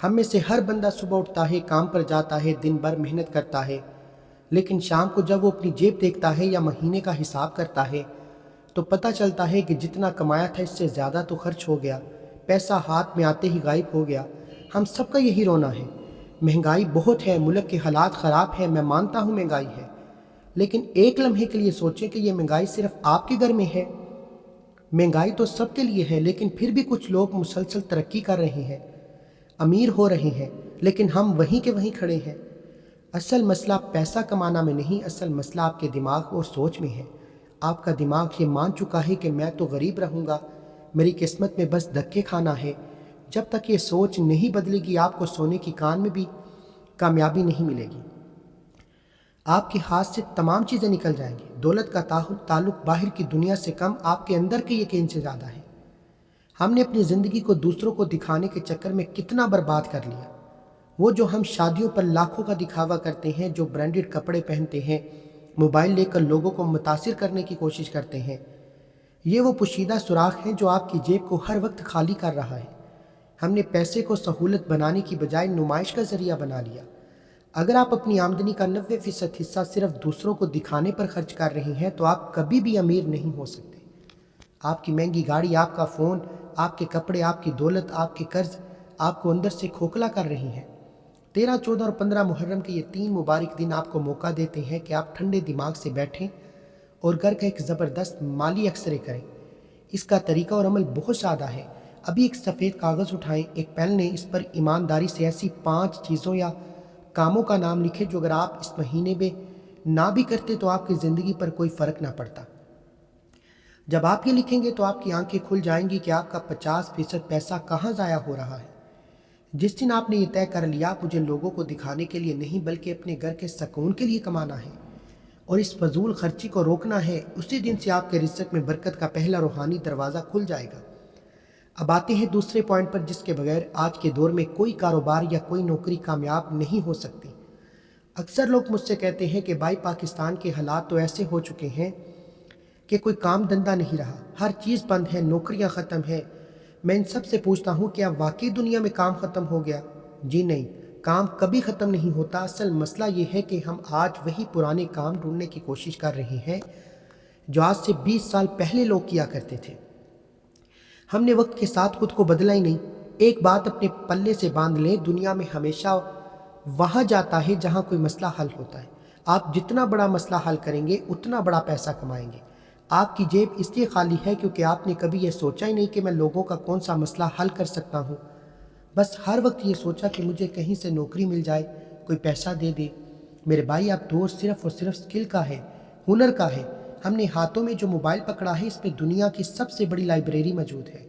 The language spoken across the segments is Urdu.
ہم میں سے ہر بندہ صبح اٹھتا ہے، کام پر جاتا ہے، دن بھر محنت کرتا ہے، لیکن شام کو جب وہ اپنی جیب دیکھتا ہے یا مہینے کا حساب کرتا ہے تو پتہ چلتا ہے کہ جتنا کمایا تھا اس سے زیادہ تو خرچ ہو گیا، پیسہ ہاتھ میں آتے ہی غائب ہو گیا۔ ہم سب کا یہی رونا ہے۔ مہنگائی بہت ہے، ملک کے حالات خراب ہیں، میں مانتا ہوں مہنگائی ہے، لیکن ایک لمحے کے لیے سوچیں کہ یہ مہنگائی صرف آپ کے گھر میں ہے۔ مہنگائی تو سب کے لیے ہے، لیکن پھر بھی کچھ لوگ مسلسل ترقی کر رہے ہیں، امیر ہو رہے ہیں، لیکن ہم وہیں کے وہیں کھڑے ہیں۔ اصل مسئلہ پیسہ کمانا میں نہیں، اصل مسئلہ آپ کے دماغ اور سوچ میں ہے۔ آپ کا دماغ یہ مان چکا ہے کہ میں تو غریب رہوں گا، میری قسمت میں بس دھکے کھانا ہے۔ جب تک یہ سوچ نہیں بدلے گی آپ کو سونے کی کان میں بھی کامیابی نہیں ملے گی۔ آپ کے ہاتھ سے تمام چیزیں نکل جائیں گی۔ دولت کا تعلق باہر کی دنیا سے کم آپ کے اندر کے یقین سے زیادہ ہے۔ ہم نے اپنی زندگی کو دوسروں کو دکھانے کے چکر میں کتنا برباد کر لیا۔ وہ جو ہم شادیوں پر لاکھوں کا دکھاوا کرتے ہیں، جو برانڈڈ کپڑے پہنتے ہیں، موبائل لے کر لوگوں کو متاثر کرنے کی کوشش کرتے ہیں، یہ وہ پوشیدہ سوراخ ہیں جو آپ کی جیب کو ہر وقت خالی کر رہا ہے۔ ہم نے پیسے کو سہولت بنانے کی بجائے نمائش کا ذریعہ بنا لیا۔ اگر آپ اپنی آمدنی کا 90% حصہ صرف دوسروں کو دکھانے پر خرچ کر رہے ہیں تو آپ کبھی بھی امیر نہیں ہو سکتے۔ آپ کی مہنگی گاڑی، آپ کا فون، آپ کے کپڑے، آپ کی دولت، آپ کے قرض آپ کو اندر سے کھوکھلا کر رہی ہیں۔ 13، 14 اور 15 محرم کے یہ 3 مبارک دن آپ کو موقع دیتے ہیں کہ آپ ٹھنڈے دماغ سے بیٹھیں اور گھر کا ایک زبردست مالی ایکسرے کریں۔ اس کا طریقہ اور عمل بہت سادہ ہے۔ ابھی ایک سفید کاغذ اٹھائیں، ایک پین لیں، اس پر ایمانداری سے ایسی 5 چیزوں یا کاموں کا نام لکھیں جو اگر آپ اس مہینے میں نہ بھی کرتے تو آپ کی زندگی پر کوئی فرق نہ پڑتا۔ جب آپ یہ لکھیں گے تو آپ کی آنکھیں کھل جائیں گی کہ آپ کا 50% پیسہ کہاں ضائع ہو رہا ہے۔ جس دن آپ نے یہ طے کر لیا مجھے لوگوں کو دکھانے کے لیے نہیں بلکہ اپنے گھر کے سکون کے لیے کمانا ہے اور اس فضول خرچی کو روکنا ہے، اسی دن سے آپ کے رزق میں برکت کا پہلا روحانی دروازہ کھل جائے گا۔ اب آتے ہیں دوسرے پوائنٹ پر، جس کے بغیر آج کے دور میں کوئی کاروبار یا کوئی نوکری کامیاب نہیں ہو سکتی۔ اکثر لوگ مجھ سے کہتے ہیں کہ بھائی پاکستان کے حالات تو ایسے ہو چکے ہیں کہ کوئی کام دھندا نہیں رہا، ہر چیز بند ہے، نوکریاں ختم ہیں۔ میں ان سب سے پوچھتا ہوں کیا واقعی دنیا میں کام ختم ہو گیا؟ جی نہیں، کام کبھی ختم نہیں ہوتا۔ اصل مسئلہ یہ ہے کہ ہم آج وہی پرانے کام ڈھونڈنے کی کوشش کر رہے ہیں جو آج سے 20 سال پہلے لوگ کیا کرتے تھے۔ ہم نے وقت کے ساتھ خود کو بدلا ہی نہیں۔ ایک بات اپنے پلے سے باندھ لیں، دنیا میں ہمیشہ وہاں جاتا ہے جہاں کوئی مسئلہ حل ہوتا ہے۔ آپ جتنا بڑا مسئلہ حل کریں گے اتنا بڑا پیسہ کمائیں گے۔ آپ کی جیب اس لیے خالی ہے کیونکہ آپ نے کبھی یہ سوچا ہی نہیں کہ میں لوگوں کا کون سا مسئلہ حل کر سکتا ہوں۔ بس ہر وقت یہ سوچا کہ مجھے کہیں سے نوکری مل جائے، کوئی پیسہ دے دے۔ میرے بھائی اب دور صرف اور صرف سکل کا ہے، ہنر کا ہے۔ ہم نے ہاتھوں میں جو موبائل پکڑا ہے اس میں دنیا کی سب سے بڑی لائبریری موجود ہے۔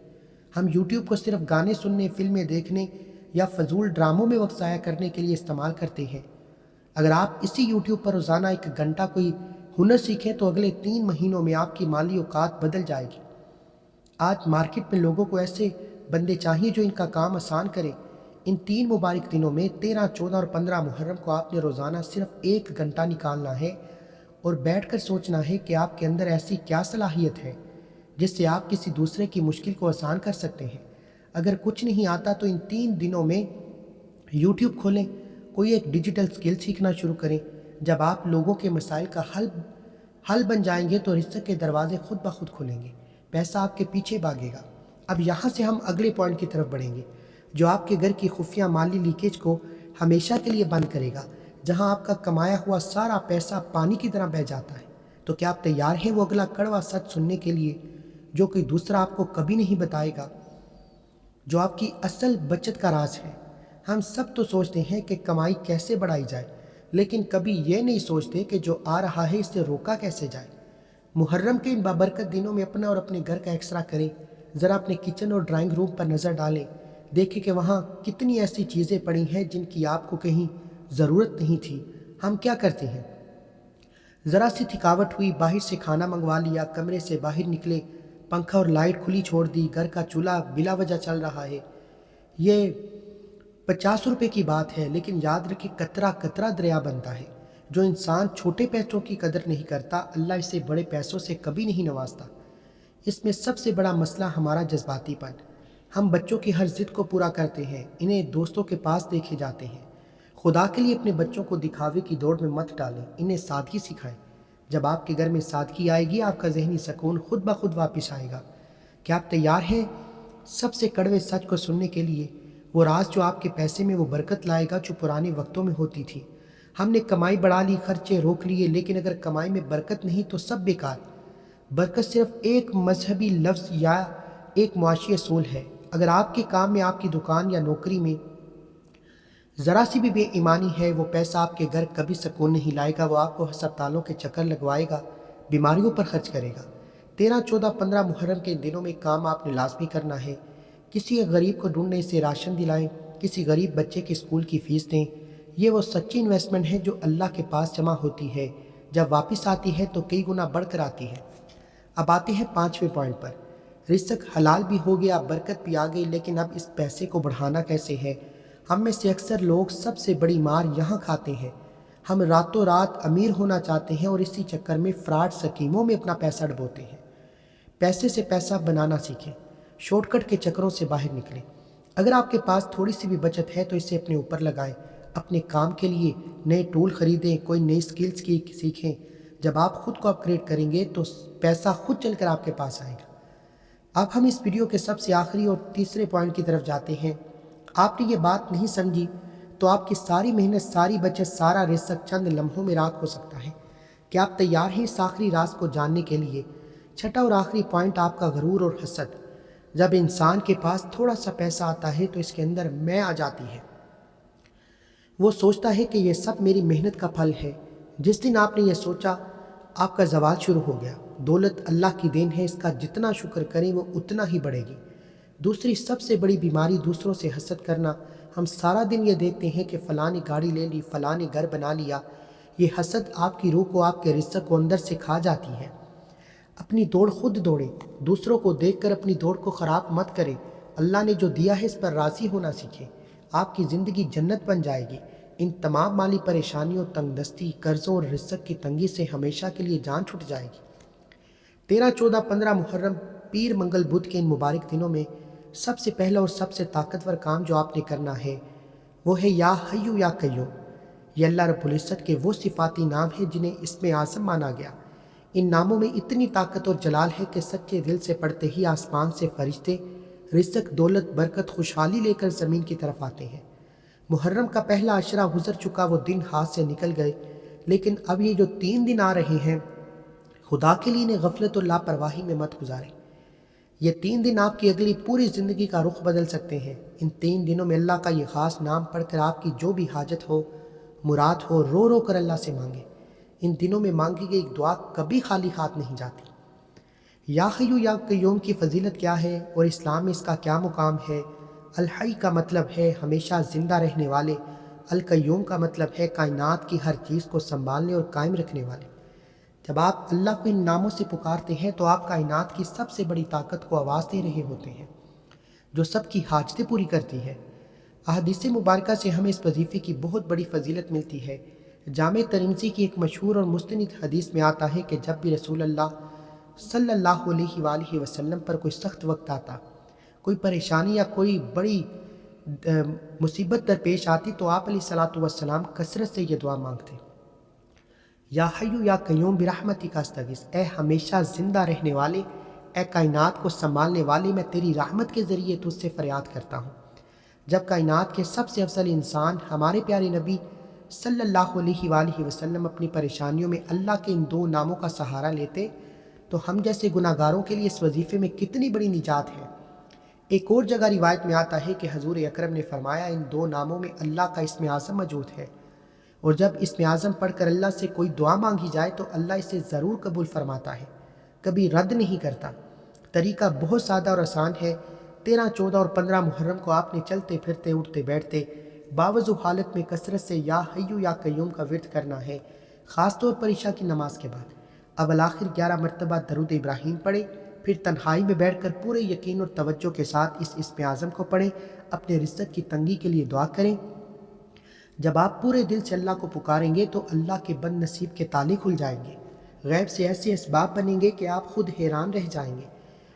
ہم یوٹیوب کو صرف گانے سننے، فلمیں دیکھنے یا فضول ڈراموں میں وقت ضائع کرنے کے لیے استعمال کرتے ہیں۔ اگر آپ اسی یوٹیوب پر روزانہ 1 گھنٹہ کوئی ہنر سیکھیں تو اگلے 3 مہینوں میں آپ کی مالی اوقات بدل جائے گی۔ آج مارکیٹ میں لوگوں کو ایسے بندے چاہیے جو ان کا کام آسان کریں۔ ان 3 مبارک دنوں میں 13، 14 اور 15 محرم کو آپ نے روزانہ صرف 1 گھنٹہ نکالنا ہے اور بیٹھ کر سوچنا ہے کہ آپ کے اندر ایسی کیا صلاحیت ہے جس سے آپ کسی دوسرے کی مشکل کو آسان کر سکتے ہیں۔ اگر کچھ نہیں آتا تو ان 3 دنوں میں یوٹیوب کھولیں، کوئی ایک ڈیجیٹل سکل سیکھنا شروع کریں۔ جب آپ لوگوں کے مسائل کا حل بن جائیں گے تو رزق کے دروازے خود بخود کھلیں گے، پیسہ آپ کے پیچھے بھاگے گا۔ اب یہاں سے ہم اگلے پوائنٹ کی طرف بڑھیں گے جو آپ کے گھر کی خفیہ مالی لیکیج کو ہمیشہ کے لیے بند کرے گا، جہاں آپ کا کمایا ہوا سارا پیسہ پانی کی طرح بہہ جاتا ہے۔ تو کیا آپ تیار ہیں وہ اگلا کڑوا سچ سننے کے لیے جو کوئی دوسرا آپ کو کبھی نہیں بتائے گا، جو آپ کی اصل بچت کا راز ہے؟ ہم سب تو سوچتے ہیں کہ کمائی کیسے بڑھائی جائے، لیکن کبھی یہ نہیں سوچتے کہ جو آ رہا ہے اسے روکا کیسے جائے۔ محرم کے ان بابرکت دنوں میں اپنا اور اپنے گھر کا ایکسرا کریں، ذرا اپنے کچن اور ڈرائنگ روم پر نظر ڈالیں، دیکھیں کہ وہاں کتنی ایسی چیزیں پڑی ہیں جن کی آپ کو کہیں ضرورت نہیں تھی۔ ہم کیا کرتے ہیں؟ ذرا سی تھکاوٹ ہوئی، باہر سے کھانا منگوا لیا، کمرے سے باہر نکلے، پنکھا اور لائٹ کھلی چھوڑ دی، گھر کا چولہا بلا وجہ چل رہا ہے۔ یہ 50 روپے کی بات ہے، لیکن یاد رکھیں قطرہ قطرہ دریا بنتا ہے۔ جو انسان چھوٹے پیسوں کی قدر نہیں کرتا، اللہ اسے بڑے پیسوں سے کبھی نہیں نوازتا۔ اس میں سب سے بڑا مسئلہ ہمارا جذباتی پن۔ ہم بچوں کی ہر ضد کو پورا کرتے ہیں، انہیں دوستوں کے پاس دیکھے جاتے ہیں۔ خدا کے لیے اپنے بچوں کو دکھاوے کی دوڑ میں مت ڈالیں، انہیں سادگی سکھائیں۔ جب آپ کے گھر میں سادگی آئے گی، آپ کا ذہنی سکون خود بخود واپس آئے گا۔ کیا آپ تیار ہیں سب سے کڑوے سچ کو سننے کے لیے؟ وہ راز جو آپ کے پیسے میں وہ برکت لائے گا جو پرانے وقتوں میں ہوتی تھی۔ ہم نے کمائی بڑھا لی، خرچے روک لیے، لیکن اگر کمائی میں برکت نہیں تو سب بیکار۔ برکت صرف ایک مذہبی لفظ یا ایک معاشی اصول ہے۔ اگر آپ کے کام میں، آپ کی دکان یا نوکری میں ذرا سی بھی بے ایمانی ہے، وہ پیسہ آپ کے گھر کبھی سکون نہیں لائے گا، وہ آپ کو ہسپتالوں کے چکر لگوائے گا، بیماریوں پر خرچ کرے گا۔ 13، 14، 15 محرم کے دنوں میں کام آپ نے لازمی کرنا ہے۔ کسی غریب کو ڈھونڈنے سے راشن دلائیں، کسی غریب بچے کے اسکول کی فیس دیں۔ یہ وہ سچی انویسٹمنٹ ہے جو اللہ کے پاس جمع ہوتی ہے، جب واپس آتی ہے تو کئی گنا بڑھ کر آتی ہے۔ اب آتے ہیں 5ویں پوائنٹ پر۔ رزق حلال بھی ہو گیا، برکت بھی آ گئی، لیکن اب اس پیسے کو بڑھانا کیسے ہے؟ ہم میں سے اکثر لوگ سب سے بڑی مار یہاں کھاتے ہیں۔ ہم راتوں رات امیر ہونا چاہتے ہیں اور اسی چکر میں فراڈ سکیموں میں اپنا پیسہ ڈبوتے ہیں۔ پیسے سے پیسہ بنانا سیکھیں، شارٹ کٹ کے چکروں سے باہر نکلیں۔ اگر آپ کے پاس تھوڑی سی بھی بچت ہے تو اسے اپنے اوپر لگائیں، اپنے کام کے لیے نئے ٹول خریدیں، کوئی نئی سکلز کی سیکھیں۔ جب آپ خود کو اپگریڈ کریں گے تو پیسہ خود چل کر آپ کے پاس آئے گا۔ اب ہم اس ویڈیو کے سب سے آخری اور تیسرے پوائنٹ کی طرف جاتے ہیں۔ آپ نے یہ بات نہیں سمجھی تو آپ کی ساری محنت، ساری بچت، سارا رزق چند لمحوں میں راکھ ہو سکتا ہے۔ کیا آپ تیار ہیں اس آخری راز کو جاننے کے لیے؟ چھٹا اور آخری پوائنٹ آپ کا غرور اور حسد۔ جب انسان کے پاس تھوڑا سا پیسہ آتا ہے تو اس کے اندر میں آ جاتی ہے۔ وہ سوچتا ہے کہ یہ سب میری محنت کا پھل ہے۔ جس دن آپ نے یہ سوچا، آپ کا زوال شروع ہو گیا۔ دولت اللہ کی دین ہے، اس کا جتنا شکر کریں وہ اتنا ہی بڑھے گی۔ دوسری سب سے بڑی بیماری دوسروں سے حسد کرنا۔ ہم سارا دن یہ دیکھتے ہیں کہ فلاں نے گاڑی لے لی، فلاں نے گھر بنا لیا۔ یہ حسد آپ کی روح کو، آپ کے رزق کو اندر سے کھا جاتی ہے۔ اپنی دوڑ خود دوڑیں، دوسروں کو دیکھ کر اپنی دوڑ کو خراب مت کریں۔ اللہ نے جو دیا ہے اس پر راضی ہونا سیکھیں، آپ کی زندگی جنت بن جائے گی۔ ان تمام مالی پریشانیوں، تنگ دستی، قرضوں اور رزق کی تنگی سے ہمیشہ کے لیے جان چھٹ جائے گی۔ 13، 14، 15 محرم، پیر، منگل، بدھ کے ان مبارک دنوں میں سب سے پہلا اور سب سے طاقتور کام جو آپ نے کرنا ہے وہ ہے یا حیو یا قیوم۔ یہ اللہ رب العزت کے وہ صفاتی نام ہیں جنہیں اسم اعظم مانا گیا۔ ان ناموں میں اتنی طاقت اور جلال ہے کہ سچے دل سے پڑھتے ہی آسمان سے فرشتے رزق، دولت، برکت، خوشحالی لے کر زمین کی طرف آتے ہیں۔ محرم کا پہلا عشرہ گزر چکا، وہ دن ہاتھ سے نکل گئے، لیکن اب یہ جو 3 دن آ رہے ہیں، خدا کے لیے انہیں غفلت اور لاپرواہی میں مت گزاریں۔ یہ 3 دن آپ کی اگلی پوری زندگی کا رخ بدل سکتے ہیں۔ ان 3 دنوں میں اللہ کا یہ خاص نام پڑھ کر آپ کی جو بھی حاجت ہو، مراد ہو، رو رو کر اللہ سے مانگیں۔ ان دنوں میں مانگی گئی دعا کبھی خالی ہاتھ نہیں جاتی۔ یا حیو یا قیوم کی فضیلت کیا ہے اور اسلام میں اس کا کیا مقام ہے؟ الحی کا مطلب ہے ہمیشہ زندہ رہنے والے، القیوم کا مطلب ہے کائنات کی ہر چیز کو سنبھالنے اور قائم رکھنے والے۔ جب آپ اللہ کو ان ناموں سے پکارتے ہیں تو آپ کائنات کی سب سے بڑی طاقت کو آواز دے رہے ہوتے ہیں، جو سب کی حاجتیں پوری کرتی ہے۔ احادیث مبارکہ سے ہمیں اس وظیفے کی بہت بڑی فضیلت ملتی ہے۔ جامع ترمذی کی ایک مشہور اور مستند حدیث میں آتا ہے کہ جب بھی رسول اللہ صلی اللہ علیہ وآلہ وسلم پر کوئی سخت وقت آتا، کوئی پریشانی یا کوئی بڑی مصیبت درپیش آتی تو آپ علیہ الصلوۃ والسلام کثرت سے یہ دعا مانگتے، یا حیو یا قیوم برحمتک استغیث، اے ہمیشہ زندہ رہنے والے، اے کائنات کو سنبھالنے والے، میں تیری رحمت کے ذریعے تجھ سے فریاد کرتا ہوں۔ جب کائنات کے سب سے افضل انسان ہمارے پیارے نبی صلی اللہ علیہ وآلہ وسلم اپنی پریشانیوں میں اللہ کے ان 2 ناموں کا سہارا لیتے تو ہم جیسے گناہ گاروں کے لیے اس وظیفے میں کتنی بڑی نجات ہے۔ ایک اور جگہ روایت میں آتا ہے کہ حضور اکرم نے فرمایا، ان 2 ناموں میں اللہ کا اسم اعظم موجود ہے، اور جب اسم اعظم پڑھ کر اللہ سے کوئی دعا مانگی جائے تو اللہ اسے ضرور قبول فرماتا ہے، کبھی رد نہیں کرتا۔ طریقہ بہت سادہ اور آسان ہے۔ 13، 14 اور 15 محرم کو آپ نے چلتے پھرتے، اٹھتے بیٹھتے، باوضو حالت میں کثرت سے یا حیو یا قیوم کا ورد کرنا ہے، خاص طور پر عشاء کی نماز کے بعد۔ اول آخر 11 مرتبہ درود ابراہیم پڑھیں، پھر تنہائی میں بیٹھ کر پورے یقین اور توجہ کے ساتھ اس اسم اعظم کو پڑھیں، اپنے رزق کی تنگی کے لیے دعا کریں۔ جب آپ پورے دل سے اللہ کو پکاریں گے تو اللہ کے بد نصیب کے تالے کھل جائیں گے، غیب سے ایسے اسباب بنیں گے کہ آپ خود حیران رہ جائیں گے۔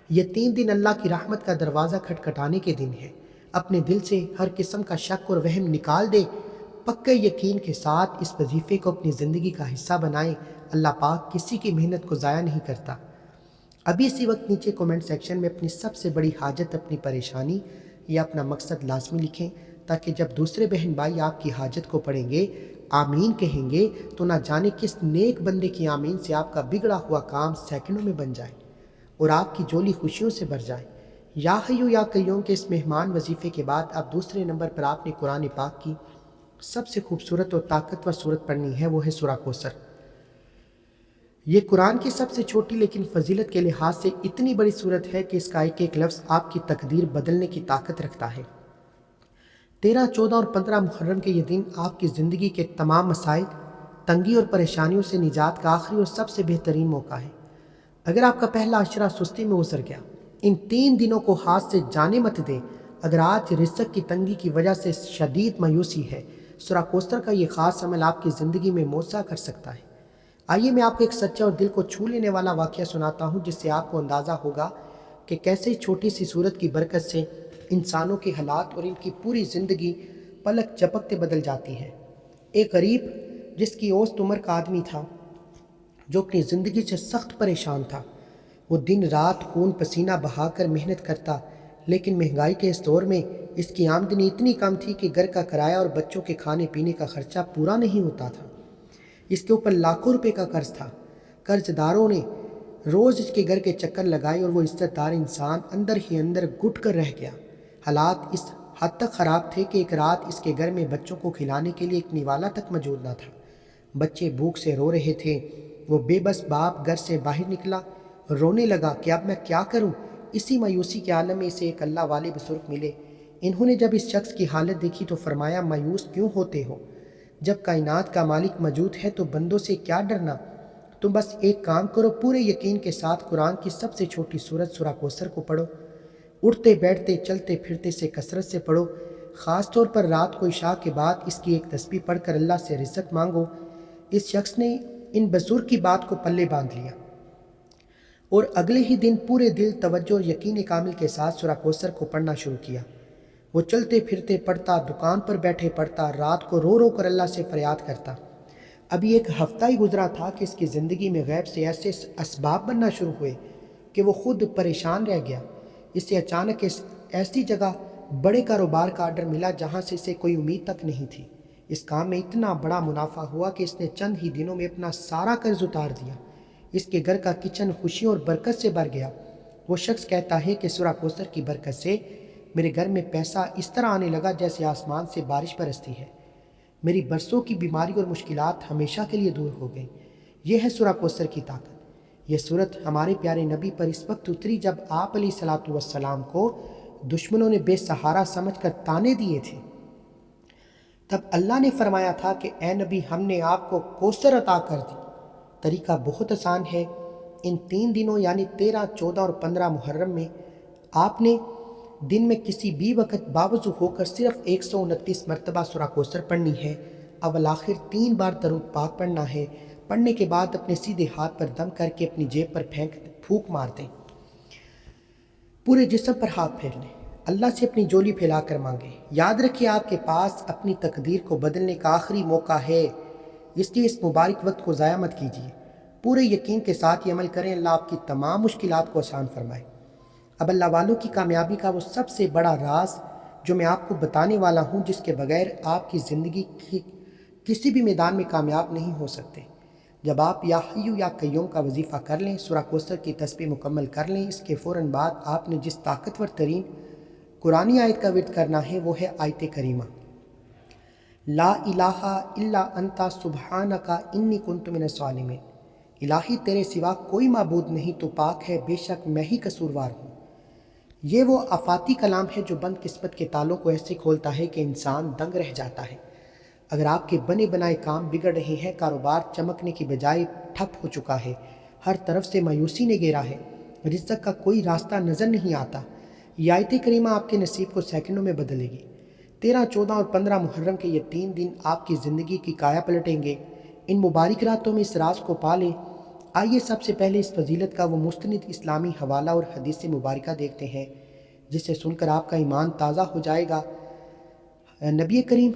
یہ 3 دن اللہ کی رحمت کا دروازہ کھٹکھٹانے کے دن ہے۔ اپنے دل سے ہر قسم کا شک اور وہم نکال دے، پکے یقین کے ساتھ اس وظیفے کو اپنی زندگی کا حصہ بنائیں۔ اللہ پاک کسی کی محنت کو ضائع نہیں کرتا۔ ابھی اسی وقت نیچے کومنٹ سیکشن میں اپنی سب سے بڑی حاجت، اپنی پریشانی یا اپنا مقصد لازمی لکھیں، تاکہ جب دوسرے بہن بھائی آپ کی حاجت کو پڑھیں گے، آمین کہیں گے، تو نہ جانے کس نیک بندے کی آمین سے آپ کا بگڑا ہوا کام سیکنڈوں میں بن جائے اور آپ کی جولی خوشیوں سے بھر جائے۔ یا حیو یا قیوم کے اس مہمان وظیفے کے بعد اب دوسرے نمبر پر آپ نے قرآن پاک کی سب سے خوبصورت اور طاقتور سورت پڑھنی ہے، وہ ہے سورہ کوثر۔ یہ قرآن کی سب سے چھوٹی لیکن فضیلت کے لحاظ سے اتنی بڑی سورت ہے کہ اس کا ایک ایک لفظ آپ کی تقدیر بدلنے کی طاقت رکھتا ہے۔ 13، 14 اور 15 محرم کے یہ دن آپ کی زندگی کے تمام مسائل، تنگی اور پریشانیوں سے نجات کا آخری اور سب سے بہترین موقع ہے۔ اگر آپ کا پہلا عشرہ سستی میں گزر گیا، ان 3 دنوں کو ہاتھ سے جانے مت دیں۔ اگر آج رزق کی تنگی کی وجہ سے شدید مایوسی ہے، سورہ کوثر کا یہ خاص عمل آپ کی زندگی میں معجزہ کر سکتا ہے۔ آئیے میں آپ کو ایک سچا اور دل کو چھو لینے والا واقعہ سناتا ہوں، جس سے آپ کو اندازہ ہوگا کہ کیسے چھوٹی سی سورت کی برکت سے انسانوں کے حالات اور ان کی پوری زندگی پلک جھپکتے بدل جاتی ہے۔ ایک غریب جس کی اوسط عمر کا آدمی تھا، جو اپنی زندگی سے سخت پریشان تھا۔ وہ دن رات خون پسینہ بہا کر محنت کرتا، لیکن مہنگائی کے اس دور میں اس کی آمدنی اتنی کم تھی کہ گھر کا کرایہ اور بچوں کے کھانے پینے کا خرچہ پورا نہیں ہوتا تھا۔ اس کے اوپر لاکھوں روپے کا قرض تھا۔ قرض داروں نے روز اس کے گھر کے چکر لگائے اور وہ عزت دار انسان اندر ہی اندر گھٹ کر رہ گیا۔ حالات اس حد تک خراب تھے کہ ایک رات اس کے گھر میں بچوں کو کھلانے کے لیے ایک نوالا تک موجود نہ تھا۔ بچے بھوک سے رو رہے تھے۔ وہ بے بس باپ گھر سے باہر نکلا، رونے لگا کہ اب میں کیا کروں۔ اسی مایوسی کے عالم میں اسے ایک اللہ والے بزرگ ملے۔ انہوں نے جب اس شخص کی حالت دیکھی تو فرمایا، مایوس کیوں ہوتے ہو؟ جب کائنات کا مالک موجود ہے تو بندوں سے کیا ڈرنا؟ تم بس ایک کام کرو، پورے یقین کے ساتھ قرآن کی سب سے چھوٹی سورت سورہ کوثر کو پڑھو۔ اٹھتے بیٹھتے چلتے پھرتے سے کثرت سے پڑھو۔ خاص طور پر رات کو عشاء کے بعد اس کی ایک تسبیح پڑھ کر اللہ سے رزق مانگو۔ اس شخص نے ان بزرگ کی بات کو پلے باندھ لیا اور اگلے ہی دن پورے دل، توجہ اور یقین کامل کے ساتھ سورہ کوثر کو پڑھنا شروع کیا۔ وہ چلتے پھرتے پڑھتا، دکان پر بیٹھے پڑھتا، رات کو رو رو کر اللہ سے فریاد کرتا۔ ابھی ایک ہفتہ ہی گزرا تھا کہ اس کی زندگی میں غیب سے ایسے اسباب بننا شروع ہوئے کہ وہ خود پریشان رہ گیا۔ اسے اچانک ایسی جگہ بڑے کاروبار کا آرڈر ملا جہاں سے اسے کوئی امید تک نہیں تھی۔ اس کام میں اتنا بڑا منافع ہوا کہ اس نے چند ہی دنوں میں اپنا سارا قرض اتار دیا۔ اس کے گھر کا کچن خوشیوں اور برکت سے بھر گیا۔ وہ شخص کہتا ہے کہ سورہ کوثر کی برکت سے میرے گھر میں پیسہ اس طرح آنے لگا جیسے آسمان سے بارش برستی ہے۔ میری برسوں کی بیماری اور مشکلات ہمیشہ کے لیے دور ہو گئیں۔ یہ ہے سورہ کوثر کی طاقت۔ یہ سورت ہمارے پیارے نبی پر اس وقت اتری جب آپ علیہ الصلوۃ والسلام کو دشمنوں نے بے سہارا سمجھ کر تانے دیے تھے۔ تب اللہ نے فرمایا تھا کہ اے نبی، ہم نے آپ کو کوثر عطا کر دی۔ طریقہ بہت آسان ہے۔ ان 3 دنوں یعنی 13، 14 اور 15 محرم میں آپ نے دن میں کسی بھی وقت باوضو ہو کر صرف 129 مرتبہ سورہ کوثر پڑھنی ہے۔ اول آخر 3 بار درود پاک پڑھنا ہے۔ پڑھنے کے بعد اپنے سیدھے ہاتھ پر دم کر کے اپنی جیب پر پھونک مار دیں۔ پورے جسم پر ہاتھ پھیر لیں۔ اللہ سے اپنی جولی پھیلا کر مانگیں۔ یاد رکھیے آپ کے پاس اپنی تقدیر کو بدلنے کا آخری موقع ہے، اس لیے اس مبارک وقت کو ضائع مت کیجیے۔ پورے یقین کے ساتھ یہ عمل کریں، اللہ آپ کی تمام مشکلات کو آسان فرمائے۔ اب اللہ والوں کی کامیابی کا وہ سب سے بڑا راز جو میں آپ کو بتانے والا ہوں، جس کے بغیر آپ کی زندگی کی کسی بھی میدان میں کامیاب نہیں ہو سکتے۔ جب آپ یا حیو یا قیوم کا وظیفہ کر لیں، سورہ کوثر کی تسبیح مکمل کر لیں، اس کے فوراً بعد آپ نے جس طاقتور ترین قرآنی آیت کا ورد کرنا ہے وہ ہے آیت کریمہ، لا الہ الا انت سبحانک انی کنت من الظالمین۔ الہی تیرے سوا کوئی معبود نہیں، تو پاک ہے، بے شک میں ہی قصوروار ہوں۔ یہ وہ آفاتی کلام ہے جو بند قسمت کے تالوں کو ایسے کھولتا ہے کہ انسان دنگ رہ جاتا ہے۔ اگر آپ کے بنے بنائے کام بگڑ رہے ہیں، کاروبار چمکنے کی بجائے ٹھپ ہو چکا ہے، ہر طرف سے مایوسی نے گھیرا ہے، رزق کا کوئی راستہ نظر نہیں آتا، یہ آیت کریمہ آپ کے نصیب کو سیکنڈوں میں بدلے گی۔ 13، 14 اور 15 محرم کے یہ 3 دن آپ کی زندگی کی کایا پلٹیں گے۔ ان مبارک راتوں میں اس راز کو پا لیں، آئیے سب سے پہلے اس فضیلت کا وہ مستند اسلامی حوالہ اور حدیث مبارکہ دیکھتے ہیں جسے سن کر آپ کا ایمان تازہ ہو جائے گا۔ نبی کریم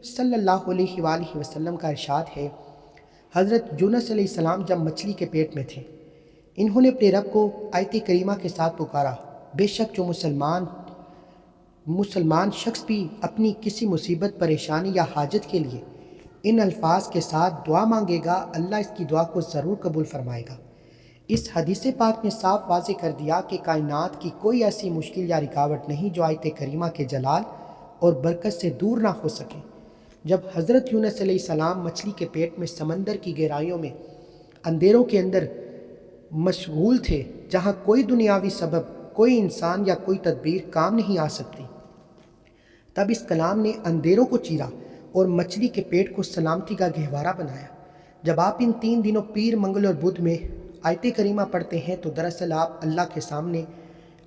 صلی اللہ علیہ وآلہ وسلم کا ارشاد ہے، حضرت یونس علیہ السلام جب مچھلی کے پیٹ میں تھے، انہوں نے اپنے رب کو آیت کریمہ کے ساتھ پکارا، بے شک جو مسلمان شخص بھی اپنی کسی مصیبت، پریشانی یا حاجت کے لیے ان الفاظ کے ساتھ دعا مانگے گا، اللہ اس کی دعا کو ضرور قبول فرمائے گا۔ اس حدیث پاک نے صاف واضح کر دیا کہ کائنات کی کوئی ایسی مشکل یا رکاوٹ نہیں جو آیت کریمہ کے جلال اور برکت سے دور نہ ہو سکے۔ جب حضرت یونس علیہ السلام مچھلی کے پیٹ میں سمندر کی گہرائیوں میں اندھیروں کے اندر مشغول تھے، جہاں کوئی دنیاوی سبب، کوئی انسان یا کوئی تدبیر کام نہیں آ سکتی، تب اس کلام نے اندھیروں کو چیرا اور مچھلی کے پیٹ کو سلامتی کا گہوارہ بنایا۔ جب آپ ان 3 دنوں پیر، منگل اور بدھ میں آیت کریمہ پڑھتے ہیں تو دراصل آپ اللہ کے سامنے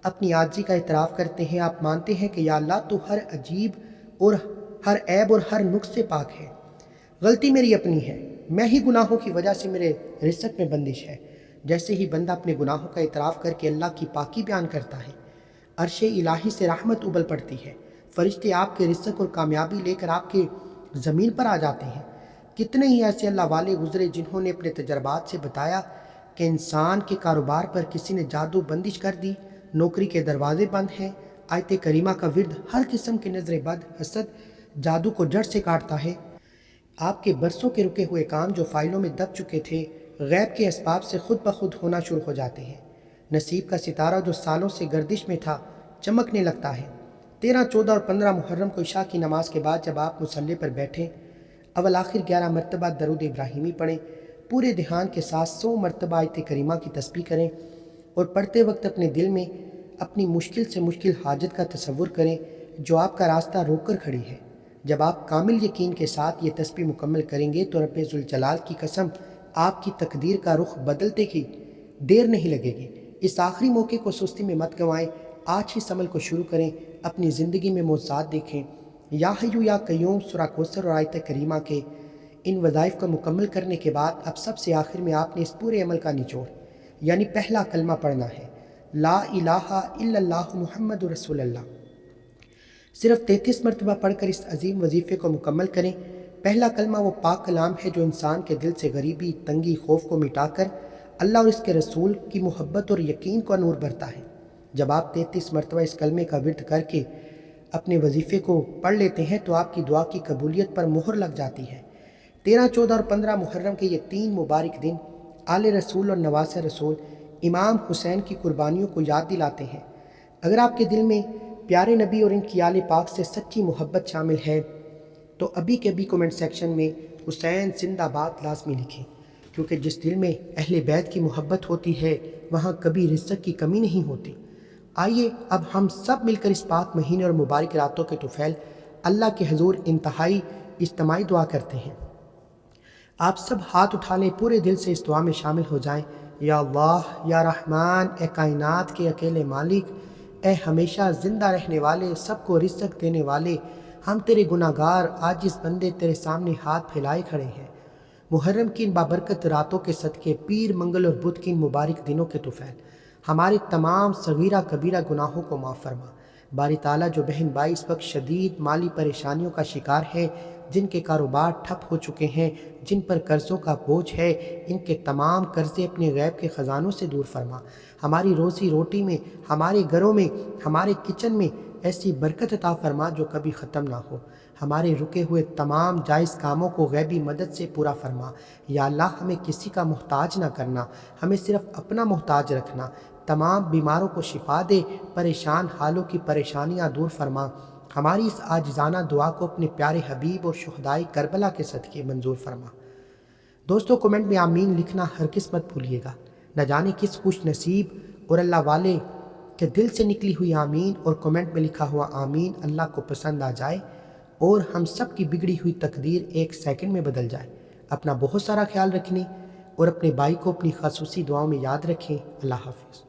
اپنی عاجزی کا اعتراف کرتے ہیں۔ آپ مانتے ہیں کہ یا اللہ تو ہر عجیب اور ہر عیب اور ہر نقص سے پاک ہے، غلطی میری اپنی ہے، میں ہی گناہوں کی وجہ سے میرے رزق میں بندش ہے۔ جیسے ہی بندہ اپنے گناہوں کا اعتراف کر کے اللہ کی پاکی بیان کرتا ہے، عرش الہی سے رحمت ابل پڑتی ہے، فرشتے آپ کے رزق اور کامیابی لے کر آپ کے زمین پر آ جاتے ہیں۔ کتنے ہی ایسے اللہ والے گزرے جنہوں نے اپنے تجربات سے بتایا کہ انسان کے کاروبار پر کسی نے جادو بندش کر دی، نوکری کے دروازے بند ہیں۔ آیت کریمہ کا ورد ہر قسم کے نظر بد، حسد، جادو کو جڑ سے کاٹتا ہے۔ آپ کے برسوں کے رکے ہوئے کام جو فائلوں میں دب چکے تھے، غیب کے اسباب سے خود بخود ہونا شروع ہو جاتے ہیں۔ نصیب کا ستارہ جو سالوں سے گردش میں تھا، چمکنے لگتا ہے۔ 13، 14 اور 15 محرم کو عشاء کی نماز کے بعد جب آپ مصلی پر بیٹھیں، اول آخر 11 مرتبہ درود ابراہیمی پڑھیں، پورے دھیان کے ساتھ 100 مرتبہ آیت کریمہ کی تسبیح کریں اور پڑھتے وقت اپنے دل میں اپنی مشکل سے مشکل حاجت کا تصور کریں جو آپ کا راستہ روک کر کھڑی ہے۔ جب آپ کامل یقین کے ساتھ یہ تسبیح مکمل کریں گے تو رب ذوالجلال کی قسم آپ کی تقدیر کا رخ بدلتے ہی دیر نہیں لگے گی۔ اس آخری موقع کو سستی میں مت گنوائیں، آج ہی اس عمل کو شروع کریں، اپنی زندگی میں معجزات دیکھیں۔ یا حیو یا قیوم سورہ کوثر اور آیت کریمہ کے ان وظائف کو مکمل کرنے کے بعد اب سب سے آخر میں آپ نے اس پورے عمل کا نچوڑ یعنی پہلا کلمہ پڑھنا ہے، لا الہ الا اللہ محمد رسول اللہ۔ صرف 33 مرتبہ پڑھ کر اس عظیم وظیفے کو مکمل کریں۔ پہلا کلمہ وہ پاک کلام ہے جو انسان کے دل سے غریبی، تنگی، خوف کو مٹا کر اللہ اور اس کے رسول کی محبت اور یقین کو نور بھرتا ہے۔ جب آپ 33 مرتبہ اس کلمے کا ورد کر کے اپنے وظیفے کو پڑھ لیتے ہیں تو آپ کی دعا کی قبولیت پر مہر لگ جاتی ہے۔ 13، 14 اور 15 محرم کے یہ 3 مبارک دن آل رسول اور نواس رسول امام حسین کی قربانیوں کو یاد دلاتے ہیں۔ اگر آپ کے دل میں پیارے نبی اور ان کی آل پاک سے سچی محبت شامل ہے تو ابھی کے ابھی کومنٹ سیکشن میں حسین زندہ باد لازمی لکھیں، کیونکہ جس دل میں اہل بیت کی محبت ہوتی ہے وہاں کبھی رزق کی کمی نہیں ہوتی۔ آئیے اب ہم سب مل کر اس پاک مہینے اور مبارک راتوں کے طفیل اللہ کے حضور انتہائی اجتماعی دعا کرتے ہیں۔ آپ سب ہاتھ اٹھا لیں، پورے دل سے اس دعا میں شامل ہو جائیں۔ یا اللہ، یا رحمان، اے کائنات کے اکیلے مالک، اے ہمیشہ زندہ رہنے والے، سب کو رزق دینے والے، ہم تیرے گناہ گار عاجز بندے تیرے سامنے ہاتھ پھیلائے کھڑے ہیں۔ محرم کی ان بابرکت راتوں کے صدقے، پیر، منگل اور بدھ کی ان مبارک دنوں کے طفیل ہمارے تمام صغیرہ کبیرہ گناہوں کو معاف فرما۔ باری تعالیٰ جو بہن بھائی اس وقت شدید مالی پریشانیوں کا شکار ہیں، جن کے کاروبار ٹھپ ہو چکے ہیں، جن پر قرضوں کا بوجھ ہے، ان کے تمام قرضے اپنے غیب کے خزانوں سے دور فرما۔ ہماری روزی روٹی میں، ہمارے گھروں میں، ہمارے کچن میں ایسی برکت عطا فرما جو کبھی ختم نہ ہو۔ ہمارے رکے ہوئے تمام جائز کاموں کو غیبی مدد سے پورا فرما۔ یا اللہ، ہمیں کسی کا محتاج نہ کرنا، ہمیں صرف اپنا محتاج رکھنا۔ تمام بیماروں کو شفا دے، پریشان حالوں کی پریشانیاں دور فرما۔ ہماری اس عاجزانہ دعا کو اپنے پیارے حبیب اور شہدائے کربلا کے صدقے منظور فرما۔ دوستو، کمنٹ میں آمین لکھنا ہرگز مت بھولیے گا۔ نہ جانے کس خوش نصیب اور اللہ والے کے دل سے نکلی ہوئی آمین اور کمنٹ میں لکھا ہوا آمین اللہ کو پسند آ جائے اور ہم سب کی بگڑی ہوئی تقدیر 1 سیکنڈ میں بدل جائے۔ اپنا بہت سارا خیال رکھنے اور اپنے بھائی کو اپنی خصوصی دعاؤں میں یاد رکھیں۔ اللہ حافظ۔